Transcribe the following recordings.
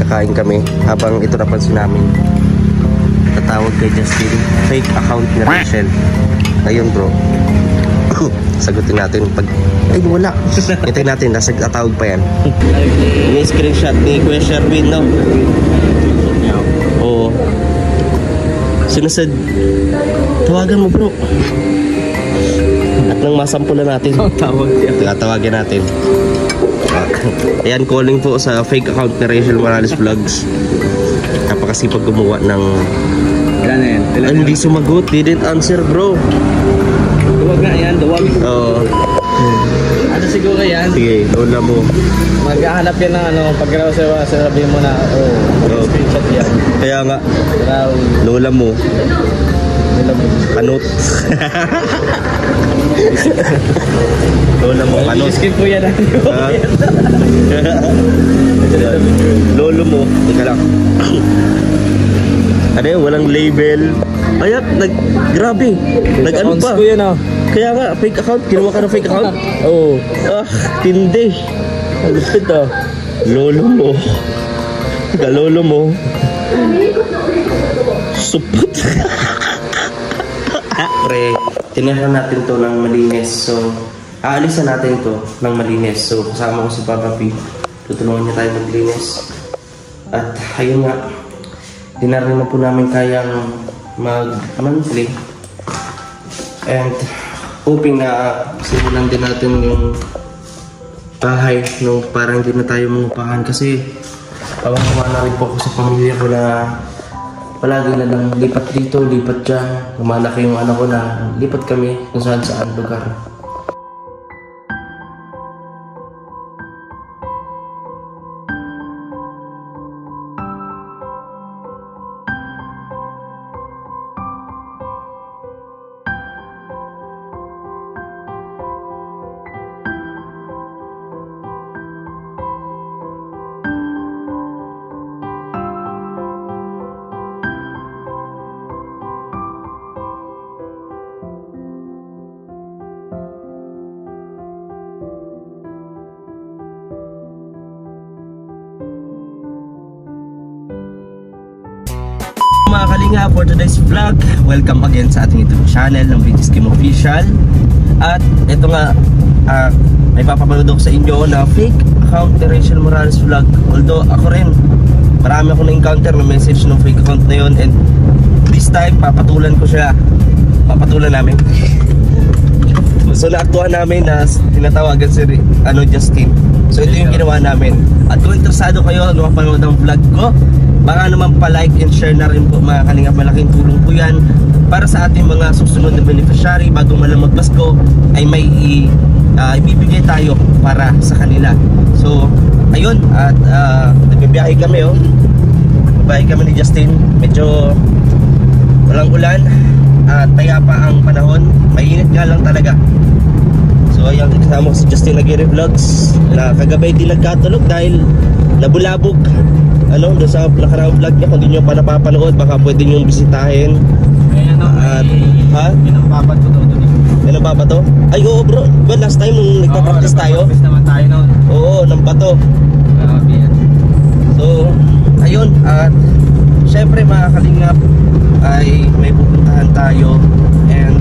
Kakain kami habang ito napansin namin. Tatawag kay Justin. Fake account ni Rachel. Ayun bro. Sagutin natin pag... Ay wala. Hintayin natin. Nasa tatawag pa yan. Yung screenshot ni Kuya Sherwin, no? Oo. Sinasad. Tawagan mo bro. At nang masampulan natin. Tawagin natin. Ayan, calling po sa fake account ni Rachel Morales Vlogs. Napakasipag gumawa ng... Ay, hindi sumagot. Didn't answer bro. Duwag na yan, duwag. Oo. Ano siguro yan? Sige, lola mo. Maghahanap yan ng ano, pag sabihin mo na, screenshot yan. Kaya nga, lola mo. Kanot. Lola mo, kanot. Skip ko yan. Lolo mo, teka lang. Ano yun, walang label. Ayat, grabe. Nag-ano pa. Kaya nga, fake account. Kinuha ka ng fake account? Oo. Tindi. Alupit ah. Lolo mo. Lolo mo. Supot. Pre, tinahan natin to ng malinis. So, aalisan natin to ng malinis. So, kasama ko si Papa P. Tutulungan niya tayo maglinis. At, ayun nga. Di na rin po namin kayang mag-monthly. And hoping na simulan din natin yung bahay nung parang hindi na tayo mangupahan kasi kawawa na rin po ako sa pamilya ko na palagi na lang lipat dito, lipat dyan. Lumalaki yung anak ko na lipat kami kung saan lugar. Mga kalinga, for today's vlog, welcome again sa ating YouTube channel ng BTS Kim Official. At ito nga, may papapanood ako sa inyo na fake account ni Rachel Morales Vlog. Although ako rin, marami akong na-encounter na message ng fake account na yun. And this time, papatulan ko siya. Papatulan namin. So naaktuhan namin na tinatawagan si Justin. So ito yung ginawa namin. At kung interesado kayo, mapanood ang vlog ko, baka naman pa-like and share na rin po mga kalinga. Malaking tulong po yan para sa ating mga susunod na beneficiary. Bago malang magpasko ay may ibibigay tayo para sa kanila. So ayun, at nagbibiyahe kami Nagbibiyahe kami ni Justin. Medyo walang ulan at payapa ang panahon. Mainit nga lang talaga. So ayan, kasama ko si Justin Aguirre Vlogs na kagabi din nagkatulog dahil nabulabog doon sa nakaraang vlog niya. Kung di nyo pa napapanood, baka pwede nyo bisitahin. At pinapapat ko doon. Pinapapa to? Ay oo bro, well, last time nung nagpa-practice tayo. Naman tayo noon. Oo, ng bato. So ayun, at syempre mga kalingap ay may pupuntahan tayo. And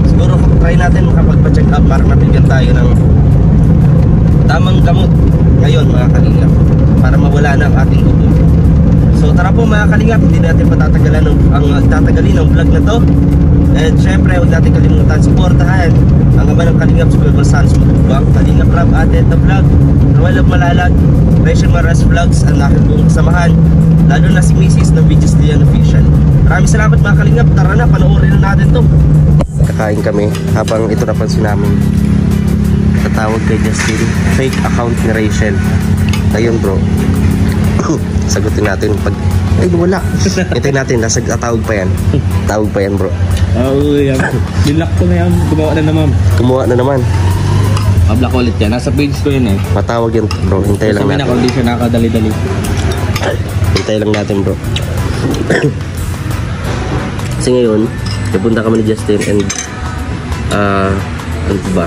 siguro try natin makapagpa-check up para mabigyan tayo ng tamang gamot ngayon mga kalingap para mawala na ang ating ubo. So tara po mga kalingap, hindi natin patatagalin ang vlog na to. And syempre huwag natin kalimutan supportahan ang ama ng kalingap sa Kuya Sans Matubang, Kalingap Rab Adet na vlog, Royal of Malalag, Rachel Morales Vlogs, ang aking buong kasamahan, lalo na si Mrs. ng BTS Kim Official. Maraming salamat mga kalingap, tara na, panoorin na natin to. Kakain kami habang ito napansin namin. Tatawag kay Justin, fake account ni Rachel. Ayun bro. Sagutin natin pag... Ay wala. Hintayin natin, nasa tatawag pa yan. Tawag pa yan bro. Yan. Binlock ko na yan. Gumawa na naman. Mablock ulit yan. Nasa page ko yun Matawag yan bro. Hintay lang natin. Sabi na siya nakadali-dali. Hintay lang natin bro. Kasi ngayon, napunta kami ni Justin and ano ba?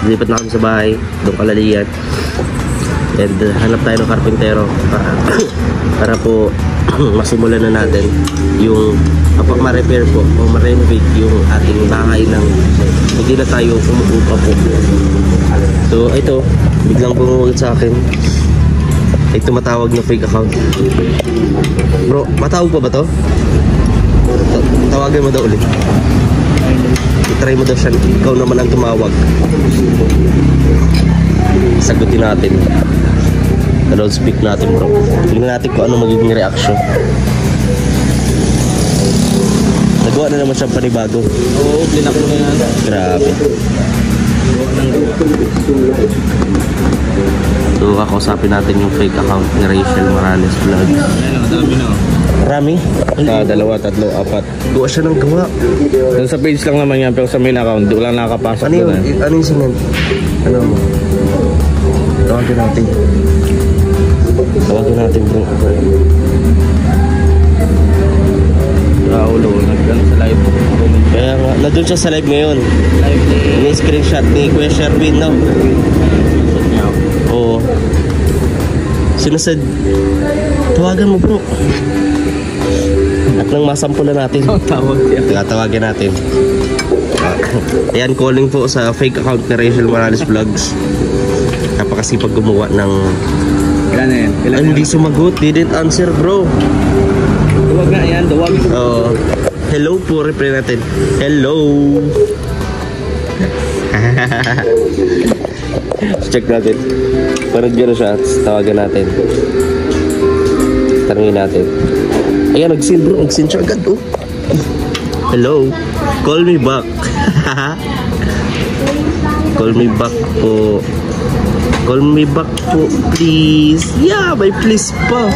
Lipat na kami sa bahay, doon kalalian. And hanap tayo ng karpintero para po masimulan na natin yung ma-repair po o ma-renovate yung ating bahay ng hindi na tayo umuupa po. So ito, biglang bumulit sa akin. Ay tumatawag na fake account. Bro, matawag pa ba to? Tawagan mo daw ulit. I-try mo daw siya. Ikaw naman ang tumawag. Sagutin natin. Download speak natin, bro. Tingnan natin kung ano magiging reaction. Nagawa na naman siyang panibago. Oo, blinak ko na yan. Grabe. So, kakausapin natin yung fake account ni Rachel Morales Vlogs. Ayan, dami na. Marami? Dalawa, tatlo, apat. Gawa siya ng gawa. Doon sa page lang naman yan, pero sa main account, doon lang nakapasok. Ano yung, ano yung sinend? Ano? Tawagin natin. Tawagin natin, bro. Raulo, nagdala sa live. Kaya nga, nandun siya sa live ngayon. Live ni... May screenshot ni Kuya Sherwin, no? Oo. Sinasad, tawagan mo, bro. At nang masampulan natin. Tawag siya. Tawagin natin. Ayan, calling po sa fake account ni Rachel Morales Vlogs. Napakasipag gumawa ng... Ilan na yan? Ay, hindi sumagot. Didn't answer, bro. Duwag na yan, duwag. Oo. Hello po, reply natin. Hello. Check natin. Parang gano'n siya. Tawagan natin. Tanungin natin. Ayan, nag-send, bro. Nag-send siya agad, oh. Hello. Call me back. Call me back po. Call me back po, please. Yeah, may please pa.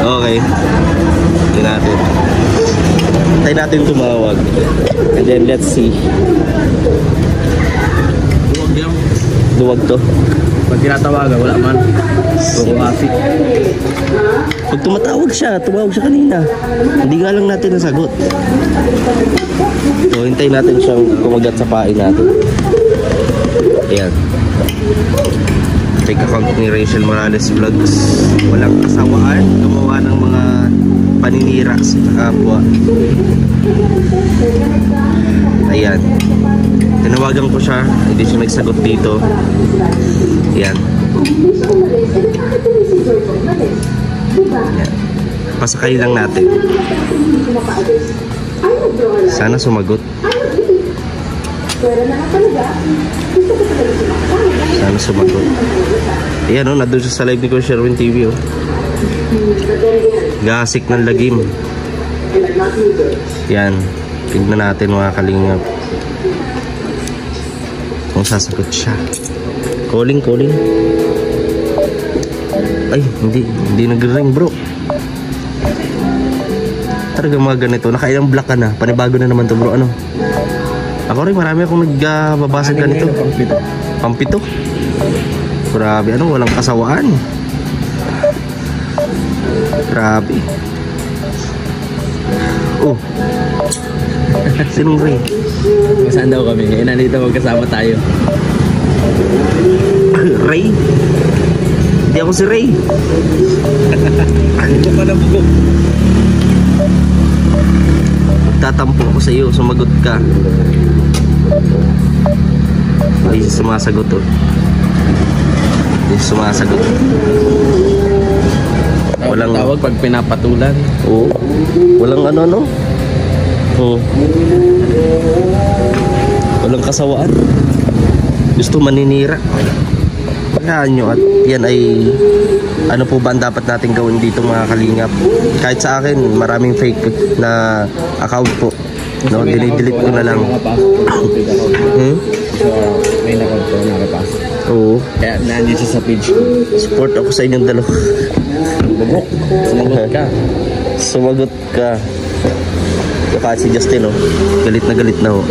Okay. Tingnan natin. Tayo natin tumawag. And then, let's see. Duwag yan. Duwag to. Pag tinatawagan, wala man. Kumasi. Pag tumawag siya kanina. Hindi nga lang natin nasagot. So, hintayin natin siyang kumagat sa pain natin. Ayan. Fake account ni Rachel Morales Vlogs. Walang kasawaan. Gumawa ng mga paninira sa kapwa. Ayan. Tinawagan ko siya. Hindi siya nagsagot dito. Ayan. Ayan. Pasakay lang natin. Sana sumagot. Sana sumagot. Ayan, oh, nandun siya sa live ni Kuya Sherwin TV, oh. Gasik ng lagim. Yan. Tignan natin mga kalingap kung sasagot siya. Calling. Ay, hindi nag-ring, bro. Talaga mga ganito. Nakailang block ka na. Panibago na naman to, bro. Ano? Ako rin, marami akong nagbabasag ganito. Pampito. Grabe, ano? Walang kasawaan. Grabe. Oh. Sinong Ray? Saan daw kami? Eh, nandito magkasama tayo. Ray? Hindi ako si Ray. Bugok ka na bugok. Tatampo ako sa iyo, sumagot ka. Hindi siya sumasagot, oh. Hindi siya sumasagot. Walang tawag pag pinapatulan. Oo. Walang ano. Oo. Walang kasawaan. Gusto maninira. Wala nyo. At yan ay ano po ba ang dapat natin gawin dito mga kalingap. Kahit sa akin maraming fake na account po. No, delete ko na lang. So, may account ko nakapasok. Oo. Kaya nandiyan siya sa page ko. Support ako sa inyong dalawa. Bugok. Sumagot ka. Sumagot ka. Kahit si Justin, oh. Galit na, oh.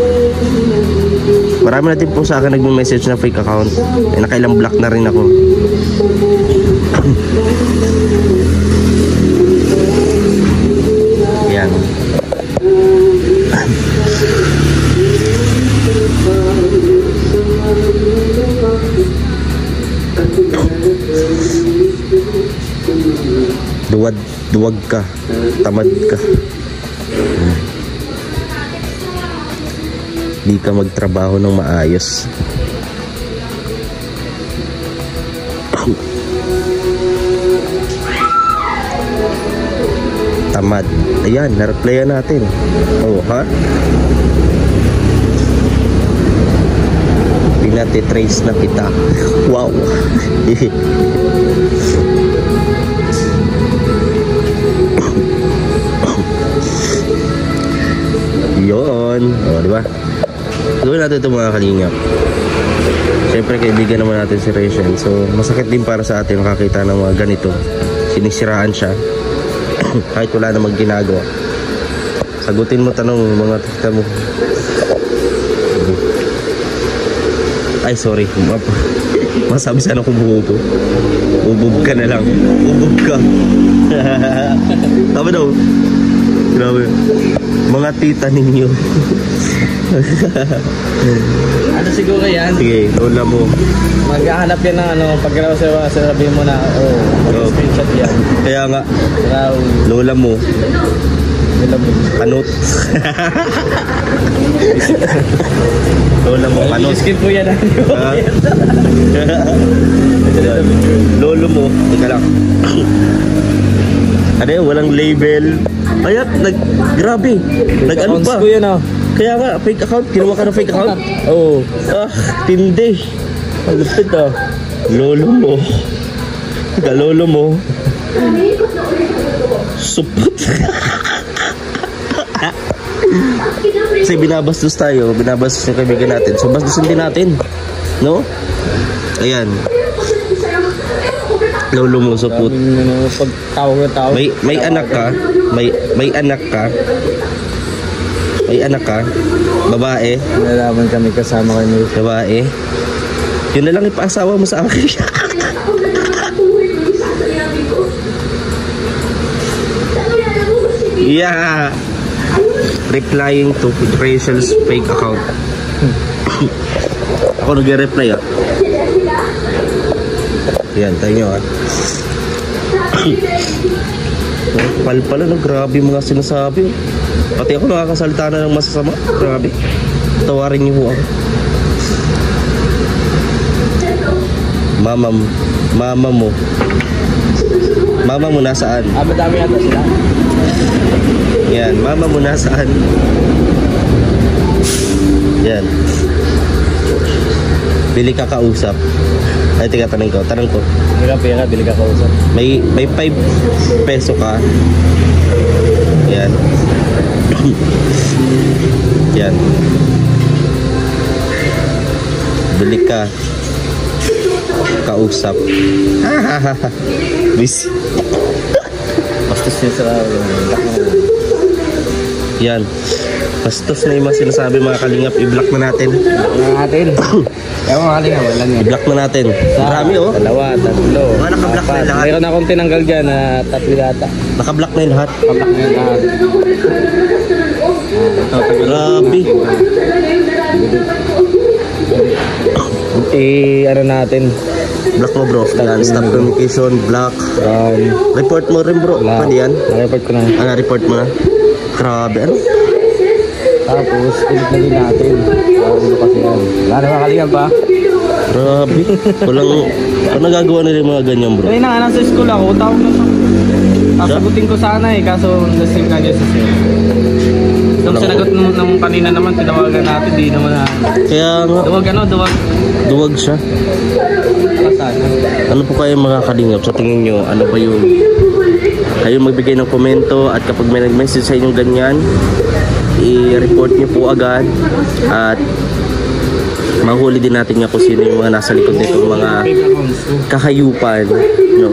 Marami na din po sa akin nagme-message na fake account. Eh, nakailang block na rin ako. Yan. duwag ka, tamad ka. Di ka magtrabaho ng maayos. Tamad. Ayan, na-replyan natin. Oh, ha? Pinati-trace na kita. Wow. Yun. O, diba? Gawin natin ito mga kalingap. Siyempre, kaibigan naman natin si Rachel. So, masakit din para sa atin makakita ng mga ganito. Sinisiraan siya. Kahit wala namang ginagawa. Sagutin mo tanong mga tita mo. Ay, sorry. Masabi sana kung buo ko. Ubub ka na lang. Ubub ka. Tama daw. Grabe. Mga tita ninyo. Ano siguro yan? Sige, lola mo. Maghahanap yan ng ano, pag sabihin mo na, screenshot yan. Kaya nga, Raul. lola mo. Kanot. Lola mo, kanot. Skip po yan. Lolo mo, teka lang. Ano yun, walang label. Ayat, grabe. Nag-ano pa. Ko yan, Kaya nga, fake account. Kinuha ka ng fake account? Oo. Tindi. Ang lupit Lolo mo. Lolo mo. Supot. Kasi binabastos tayo. Binabastos yung kaibigan natin. So, bastusin din natin. No? Ayan. Lolo mo, supot. May anak ka. May anak ka. May anak ka, babae. Nalaman kami kasama kayo. Babae. Yun na lang ipaasawa mo sa akin. Yeah. Replying to Rachel's fake account. Ako nag-reply Yan, tayo nyo Pal-pala, grabe mga sinasabi. Pati ako nakakasalita na ng masasama. Grabe. Tawarin niyo ako. Mama mo. Mama mo nasaan? Madami yata sila. Yan, mama mo nasaan? Yan. Bili ka kausap. Ay, tika, tanong ko. Pira, bili ka kausap. May 5 peso ka. Yan. Yan. Bili ka kausap. Bis. Bastos niya sa Yan. Bastos na yung mga sinasabi mga kalingap. I-block na natin. Ewan mga kalingap, wala niya. I-block na natin. Marami Dalawa, tatlo. Mga naka-block na yung lahat. Mayroon akong tinanggal dyan na 3 yata. Naka-block na yung lahat. Pablock na yung lahat. Grabe. Ano natin? Block mo bro. Yan, stop communication, block. Report mo rin bro. Pwede yan? Na-report ko na. Report mo na. Grabe, ano? Tapos, ulit na din natin. Ulo kasi yan. Wala na makalingan pa. Grabe. Walang nagagawa nila yung mga ganyan bro. Kaya na, nasa school ako. Tawag na siya. Sasagutin ko sana kaso lasing ka niya sa sir. Nung sinagot nung kanina naman, tinawagan natin, di naman na. Kaya nga. Duwag siya. Ano po kayo mga kalingap? Sa tingin nyo, ano ba yung kayo magbigay ng komento at kapag may nag-message sa inyong ganyan, i-report nyo po agad at mahuli din natin nga kung sino yung mga nasa likod nito, mga kakayupan, no?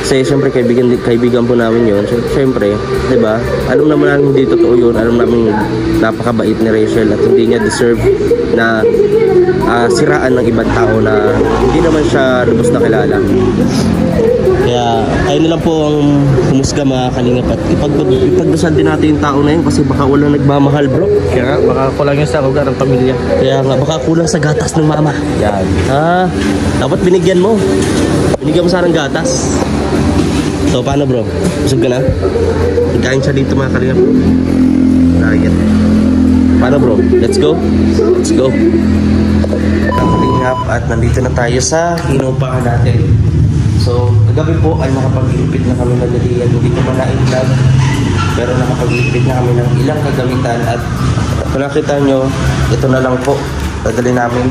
Kasi siyempre kaibigan po namin yun. Siyempre, di ba? Alam naman namin hindi totoo yun. Alam namin napakabait ni Rachel at hindi niya deserve na siraan ng ibang tao na hindi naman siya lubos na kilala. Kaya kayo na lang po ang humusga mga kalingap at ipagdasal din natin yung tao na yun kasi baka walang nagmamahal bro. Kaya nga, baka kulang yung sa lugar ng pamilya. Kaya nga, baka kulang sa gatas ng mama. Yan. Dapat binigyan mo. Binigyan mo sana ng gatas. So, paano bro? Busog ka na? Kain siya dito mga kalingap. Diet. Paano bro? Let's go? Let's go. Kalingap at nandito na tayo sa inuupahan natin. So, kagabi po ay nakapag-ilipid na kami ng dalian. Hindi ko man na-vlog. Pero nakapag-ilipid na kami ng ilang kagamitan. At kung nakita nyo, ito na lang po. Dadali namin.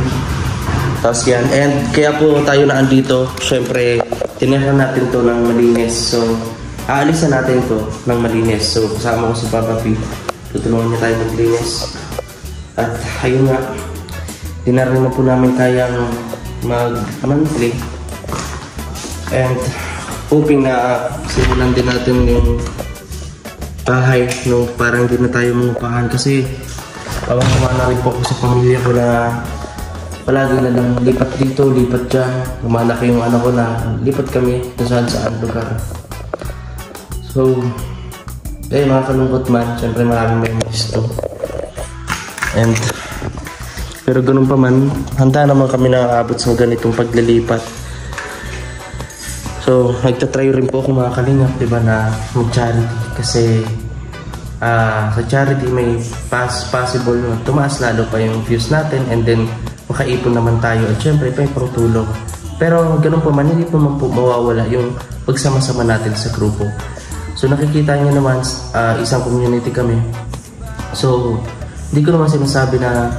Tapos yan. And kaya po tayo na andito. Siyempre, tinahan natin to ng malinis. So, aalisan natin to ng malinis. So, kasama ko si Papa P. Tutulungan niya tayo maglinis. At ayun nga. Di na rin po namin kayang mag-monthly. And hoping na simulan din natin yung bahay nung parang hindi na tayo mangupahan. Kasi pawang-kawa na rin po ako sa pamilya ko na palagi na lang lipat dito, lipat dyan. Lumalaki yung anak ko na lipat kami kung saan lugar. So, mga kalungkot man. Siyempre maraming memories to. And pero ganun pa man, handa naman kami nakakabot sa ganitong paglilipat. So, nagtatry rin po ako mga kalingap, diba, na mag-charity. Kasi sa charity may possible na tumaas lalo pa yung views natin, and then makaipon naman tayo. At syempre, may pangtulong. Pero ganun pa man, hindi naman po mawawala yung pagsama-sama natin sa grupo. So, nakikita nyo naman, isang community kami. So, hindi ko naman sinasabi na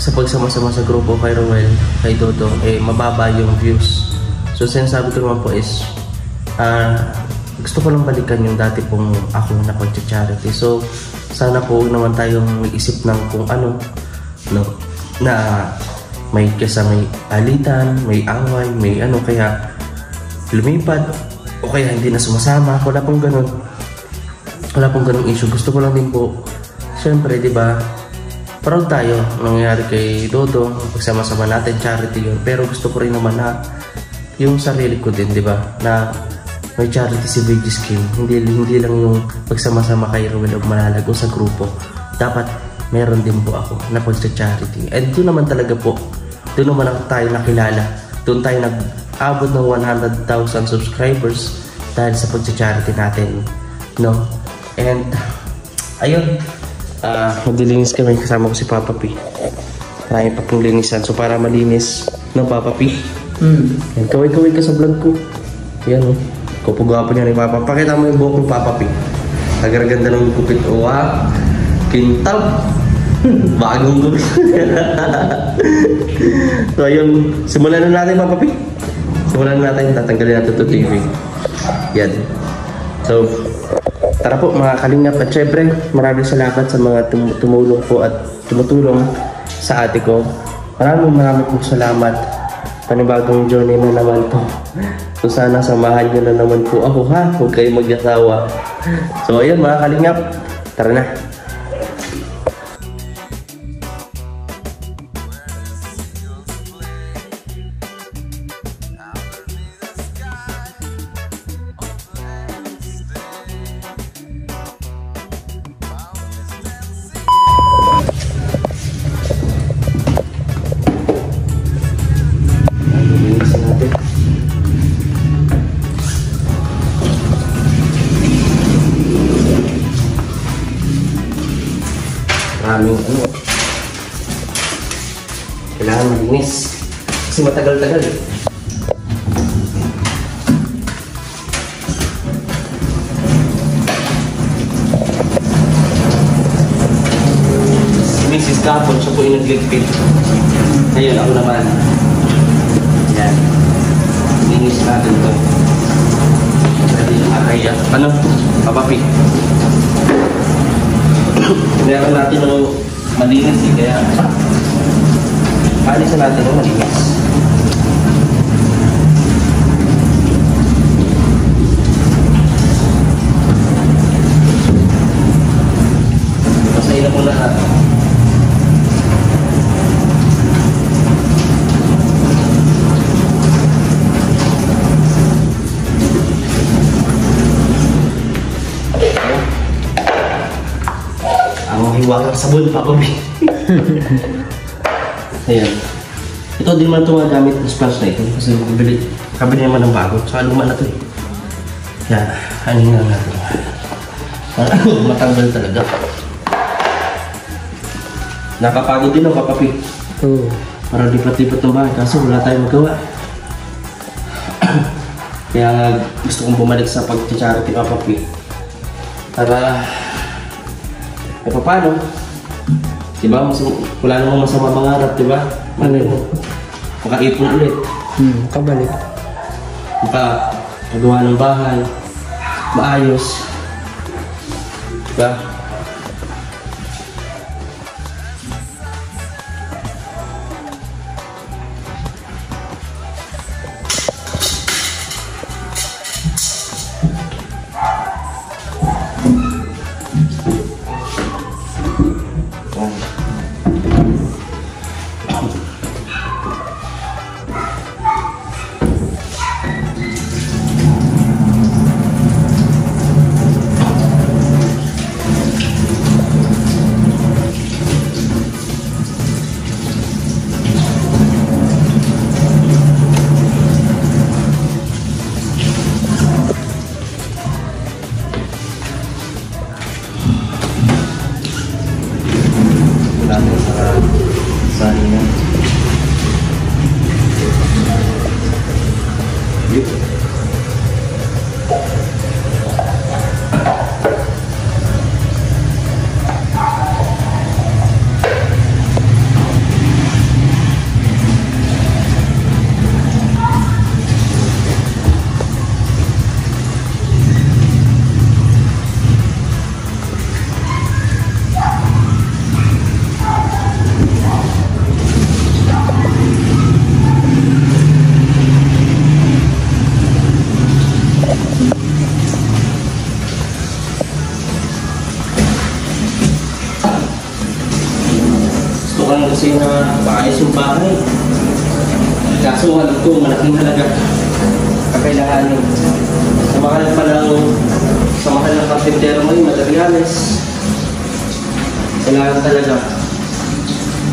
sa pagsama-sama sa grupo kay Roel, kay Dodo, mababa yung views. So, sinasabi ko naman po is, gusto ko lang balikan yung dati pong ako na pag-charity. So, sana po naman tayong mag-isip ng kung ano, no, na may alitan, may away, may ano, kaya lumipad, o kaya hindi na sumasama. Wala pong ganun. Wala pong ganung issue. Gusto ko lang din po, syempre, di ba, proud tayo nangyari kay Dodo, pagsama-sama natin, charity yun. Pero gusto ko rin naman na yung sarili ko din, di ba, na may charity si Vegas King. Hindi lang yung pagsama-sama kay Roel o Malalago sa grupo. Dapat meron din po ako na pagsa-charity. And doon naman talaga po, doon naman tayo nakilala. Doon tayo nag-abot ng 100,000 subscribers dahil sa pagsa-charity natin, no? And ayun, maglilinis kami kasama ko si Papa P. Marami pa pong linisan. So para malinis, no Papa P? Yan, kaway-kaway ka sa vlog ko. Yan o. Kupagawa niya ni Papa. Pakita mo yung buhok ng Papa P. Nagaraganda ng kupit. Wow! Kintab! Bagong gupit. So ayun, simulan na natin Papa P. Simulan na natin. Tatanggalin natin ito TV. Yan. So, tara po mga kalingap. At syempre, maraming salamat sa mga tumulong po at tumutulong sa ate ko. Maraming po salamat. Panibagong journey na naman po. So sana samahan nyo na naman po ako, ha? Huwag kayo mag-asawa. So ayun mga kalingap, tara na. Maraming ano, kailangan malinis kasi matagal-tagal eh. Si Mrs. Kapon, siya po yung nagligpit. Ngayon ako naman. Yan, linis natin ito. Pwede yung akaya. Ano? Papapi. Meron natin ng malinis eh, kaya alisan natin ng malinis. Pasayin na muna natin. Hiwagang sabon pa ko. Ayan. Ito din man ito magamit ng splash na ito kasi kabili naman ng bago. Saka luma na ito eh. Yan, halinga natin. Para matanggal talaga. Nakapagod din ang kapapi. Oo. Para lipat-lipat ng bahay, kaso wala tayong magawa. Kaya gusto kong bumalik sa pag-charity kapapi. Para paano? Diba? Wala namang masama mangarap, diba? Ano yun? Makaipon ulit. Kabalik. Makagawa ng bahay. Maayos. Diba? Kasi na paayos yung bahay. Kaso alam ko, malaking halaga kakailanganin. Sa mahal ng karpintero ngayon, materials. Kailangan talaga.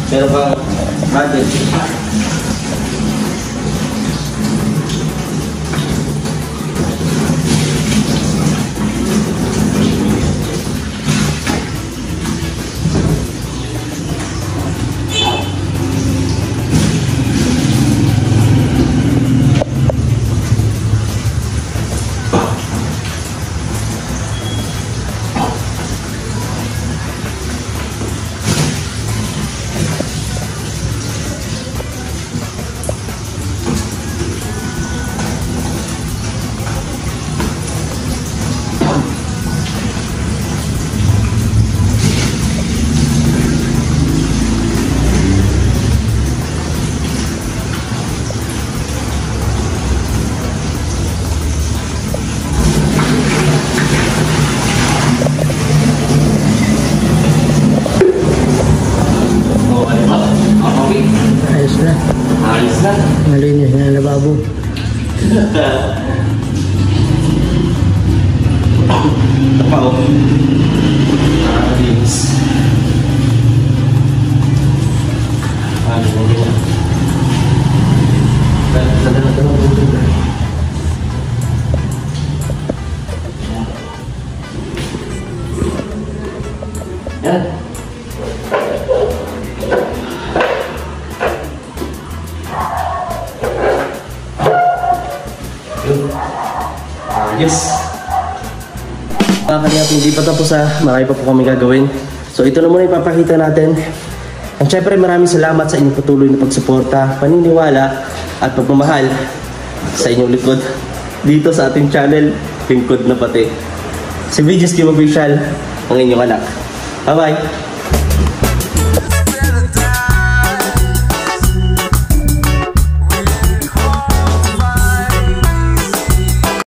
Meron kang budget. Ayos na. Malinis na lababo. Apa o? Nakakalinis. Yan. Yes. Mga kalingap, hindi pa tapos marami pa po kami gagawin. So ito na muna ipapakita natin. At syempre maraming salamat sa inyong patuloy na pagsuporta, paniniwala at pagmamahal sa inyong likod dito sa ating channel, lingkod na pati. Si Videos Kim Official, ang inyong anak. Bye bye!